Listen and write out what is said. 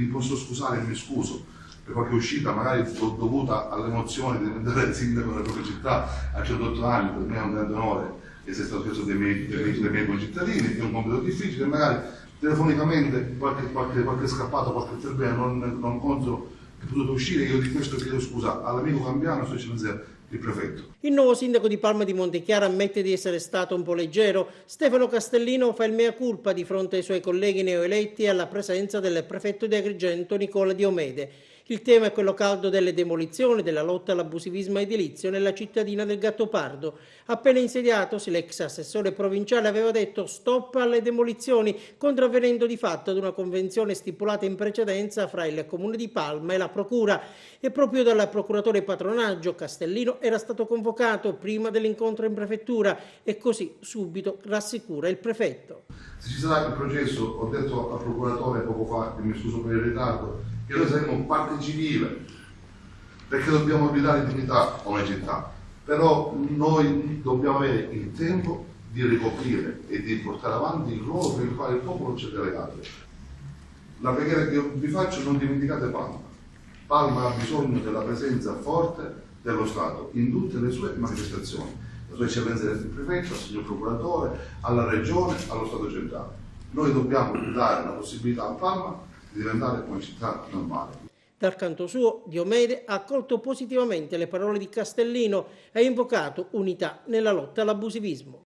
Mi posso scusare e mi scuso per qualche uscita magari dovuta all'emozione di diventare il sindaco della propria città a 108 anni. Per me è un grande onore essere stato chiesto dei miei concittadini, è un compito difficile, magari telefonicamente qualche scappato, qualche intervento non conto è potuto uscire. Io di questo chiedo scusa all'amico Cambiano, Sua Eccellenza il prefetto. Il nuovo sindaco di Palma di Montechiara ammette di essere stato un po' leggero. Stefano Castellino fa il mea culpa di fronte ai suoi colleghi neoeletti e alla presenza del prefetto di Agrigento Nicola Diomede. Il tema è quello caldo delle demolizioni, della lotta all'abusivismo edilizio nella cittadina del Gattopardo. Appena insediatosi, l'ex assessore provinciale aveva detto stop alle demolizioni, contravvenendo di fatto ad una convenzione stipulata in precedenza fra il Comune di Palma e la Procura. E proprio dal procuratore patronaggio Castellino era stato convocato prima dell'incontro in prefettura e così subito rassicura il prefetto. Se ci sarà il processo, ho detto al procuratore poco fa, che mi scuso per il ritardo, che noi saremo parte civile, perché dobbiamo ridare dignità a una città, però noi dobbiamo avere il tempo di ricoprire e di portare avanti il ruolo per il quale il popolo ci ha delegato. La preghiera che io vi faccio: non dimenticate Palma. Palma ha bisogno della presenza forte dello Stato in tutte le sue manifestazioni. La Sua Eccellenza il prefetto, al signor procuratore, alla regione, allo Stato centrale. Noi dobbiamo dare la possibilità a Palma di diventare una città normale. Dal canto suo, Diomede ha accolto positivamente le parole di Castellino e ha invocato unità nella lotta all'abusivismo.